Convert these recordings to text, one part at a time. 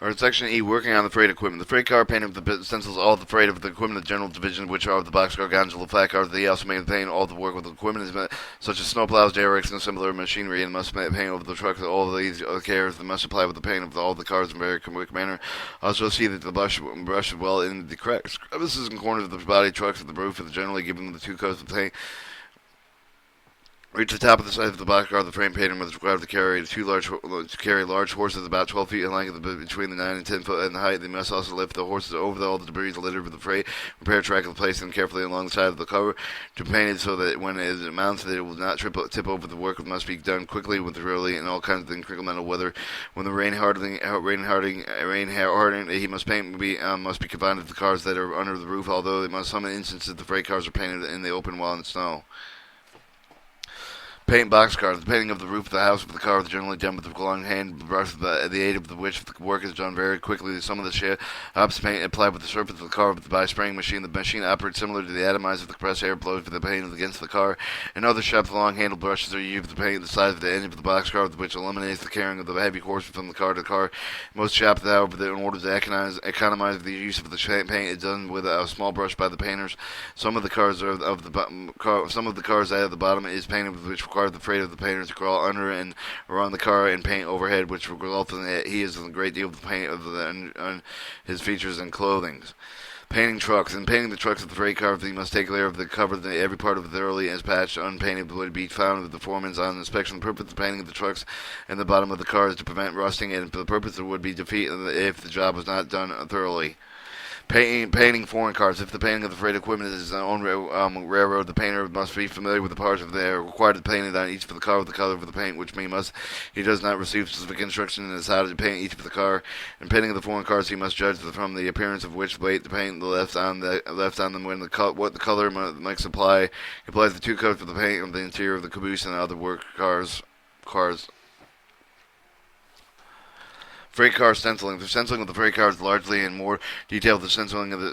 Or Section E, working on the freight equipment. The freight car painting with the stencils all the freight of the equipment of the general division, which are the boxcar, gondola, flat cars. They also maintain all the work with the equipment, such as snowplows, derricks, and similar machinery, and must paint over the trucks. All of these cares that must apply with the paint of all the cars in a very quick manner. Also see that the brush is well in the cracks, crevices, and corners of the body trucks, of the roof, and generally giving them the two coats of paint. Reach the top of the side of the boxcar. The frame painting was required to carry large horses about 12 feet in length, between the 9 and 10 foot in height. They must also lift the horses over all the debris littered with the freight, repair track, and place them carefully along the side of the cover to paint it so that when it is mounted, it will not tip over. The work must be done quickly with really in all kinds of incremental weather. When the rain hardening, he must must be confined to the cars that are under the roof. Although in some instances the freight cars are painted in the open while in snow. Paint boxcars. The painting of the roof of the house of the car is generally done with a long hand brush, the aid of which the work is done very quickly. Some of the shapes paint applied with the surface of the car by spraying machine. The machine operates similar to the atomizer of the compressed air blows for the paint against the car. In other shops, the long handled brushes are used to paint the size of the end of the boxcar, which eliminates the carrying of the heavy horses from the car to car. Most shops, however, in order to economize the use of the paint, is done with a small brush by the painters. Some of the cars at the bottom is painted with which require the freight of the painters to crawl under and around the car and paint overhead, which results in that he is a great deal of the paint of on his features and clothing. Painting trucks. In painting the trucks of the freight car, you must take a layer of the cover of every part of it thoroughly as patched. Unpainted would be found with the foreman's on inspection. The purpose of painting the trucks and the bottom of the car is to prevent rusting, and the purpose would be defeat if the job was not done thoroughly. Painting foreign cars. If the painting of the freight equipment is on railroad, the painter must be familiar with the parts of the required to paint it on each of the car with the color of the paint, which he does not receive specific instruction as how to paint each of the car. In painting of the foreign cars, he must judge from the appearance of which weight to paint the left on them when what the color might apply. He applies the two coats of the paint on the interior of the caboose and other work cars. Freight car stenciling. The stenciling of the freight car is largely in more detail. The stenciling of the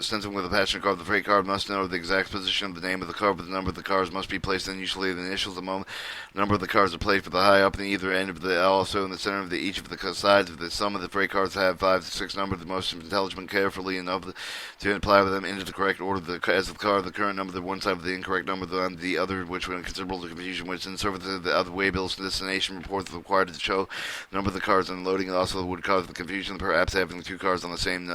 passenger car of the freight car must know the exact position of the name of the car, but the number of the cars must be placed in usually the initials. The moment the number of the cars are placed for the high up in either end of the also in the center of each of the sides of the some of the freight cars have 5 to 6 numbers. The most intelligent carefully enough to apply them into the correct order. As the car, the current number, the one side of the incorrect number, on the other, which would considerable confusion, which in service of the other waybills destination reports required to show the number of the cars unloading also would cause the confusion, perhaps having the two cars on the same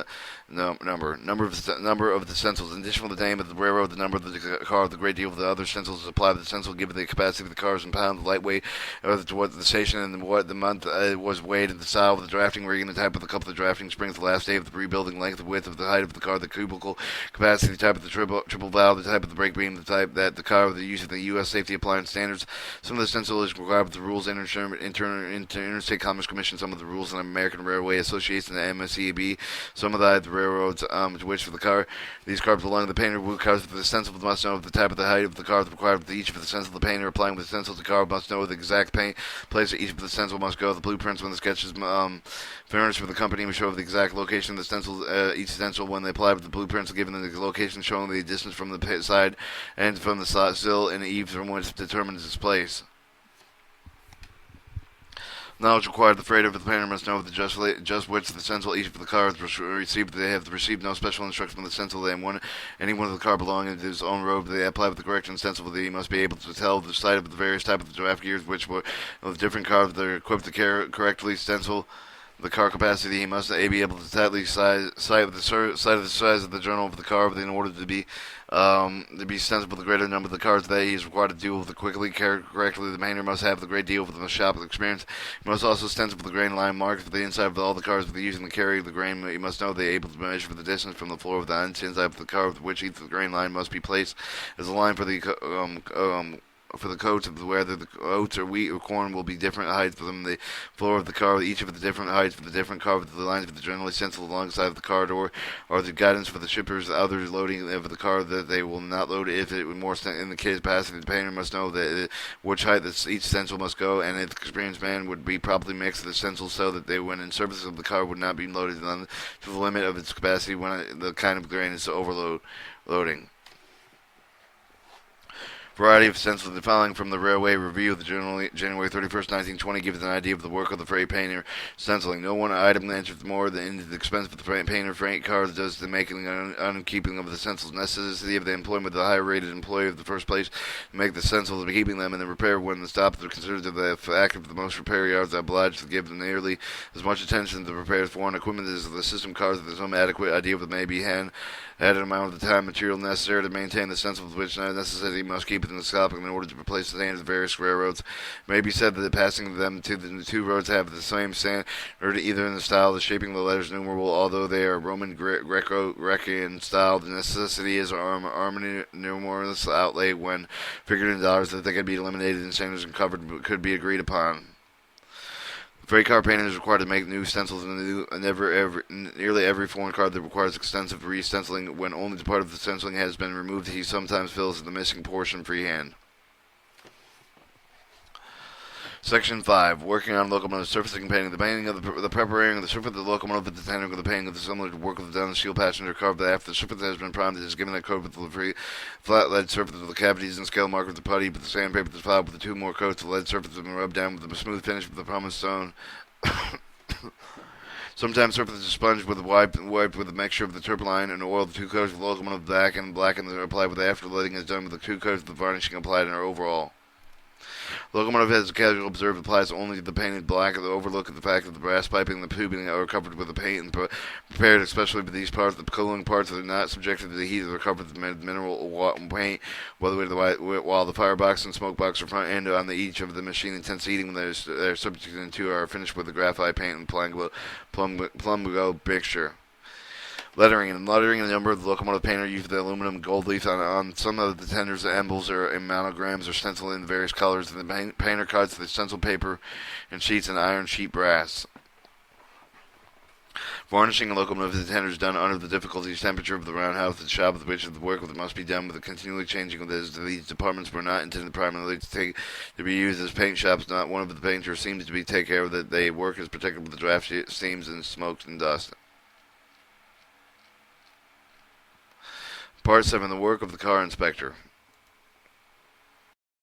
number. Number of the stencils. In addition to the name of the railroad, the number of the car, the great deal of the other stencils is applied to the stencil, given the capacity of the cars in pounds, the lightweight to what the station and what the month was weighed, and the style of the drafting rig, and the type of the couple of drafting springs, the last day of the rebuilding, length, the width of the height of the car, the cubicle capacity, the type of the triple valve, the type of the brake beam, the type that the car, the use of the U.S. safety appliance standards. Some of the stencil is required with the rules Interstate Commerce Commission, some of the rules in the American Railway Association, the MSCB, some of the railroads to which for the car. These cars belong to the painter. Cars with the stencil must know the type of the height of the car required with each of the stencil. The painter applying with the stencil to the car must know the exact paint place each of the stencil must go. The blueprints when the sketches furnished for the company will show the exact location of the stencil. Each stencil when they apply with the blueprints given the location showing the distance from the side and from the sill and eaves from which determines its place. Knowledge required. The freighter of the painter must know just which the stencil each of the cars received. They have received no special instruction from the stencil. Any one of the car belonging to his own road. They apply with the correct stencil. He must be able to tell the site of the various type of the draft gears, which were of different cars that are equipped to correctly stencil the car capacity. He must be able to tightly sight with the size of the journal of the car in order to be sensible to the greater number of the cars that he is required to deal with the correctly. The painter must have the great deal of the shop experience. He must also stencil the grain line marks for the inside of all the cars with using the carry of the grain. He must know they are able to measure for the distance from the floor of the inside of the car with which each of the grain line must be placed as a line for the coats of whether the oats or wheat or corn will be different heights from the floor of the car. Each of the different heights for the different car with the lines of the generally stenciled alongside of the car door are the guidance for the shippers. Others loading of the car that they will not load if it would more in the case capacity. The painter must know that which height each stencil must go, and if the experienced man would be properly mixed the stencils so that they, when in service of the car, would not be loaded to the limit of its capacity when the kind of grain is overloading. Variety of stenciling. The following from the Railway Review of the January 31st, 1920 gives an idea of the work of the freight painter stenciling. No one item enters more than into the expense of the freight painter. Freight cars does the making and unkeeping of the stencils. Necessity of the employment of the higher rated employee of the first place to make the stencils, keeping them in the repair when the stops are considered the act of the most repair yards are obliged to give them nearly as much attention to the repairs of foreign equipment as the system cars if there's some adequate idea of it may be had at an amount of the time material necessary to maintain the stencils, which necessity must keep it in the stock in order to replace the standards of various railroads. It may be said that the passing them to the two roads have the same standard, either in the style, the shaping of the letters numerable, although they are Roman Greco-Grecian style. The necessity is army numerous outlay when figured in dollars that they could be eliminated in standards and covered could be agreed upon. Freight car painting is required to make new stencils in nearly every foreign car that requires extensive re-stenciling. When only the part of the stenciling has been removed, he sometimes fills the missing portion freehand. Section 5. Working on locomotive surfacing and painting. The painting of the preparing of the surface of the locomotive, the tendering of the painting of the similar to work of the down steel passenger car. But after the surface has been primed, it is given a coat with the flat lead surface with the cavities and scale mark with the putty, but the sandpaper is filed with the two more coats. The lead surface has been rubbed down with a smooth finish with the pumice stone. Sometimes surface is sponged with wiped with a mixture of the turpentine and oil. The two coats of the locomotive black and are applied with after leading is done with the two coats of the varnishing applied in our overall. Locomotive has a casual observed applies only to the painted black. The overlook of the fact that the brass piping and the tubing are covered with the paint and prepared especially for these parts. The cooling parts are not subjected to the heat of the covered with mineral paint, while the firebox and smoke box are front end on each of the machine intense heating when they're subjected to are finished with the graphite paint and plumbo mixture. Lettering. In lettering, a number of the locomotive painter used the aluminum gold leaf on some of the tenders. The emblems or monograms are stenciled in various colors. The painter cuts the stencil paper and sheets in iron sheet brass. Varnishing a locomotive the tender is done under the difficulties temperature of the roundhouse. The shop of which the work must be done with the continually changing of these departments were not intended primarily to be used as paint shops. Not one of the painters seems to be take care of that they work is protected with the draft steams and smoke and dust. Part 7. The work of the car inspector.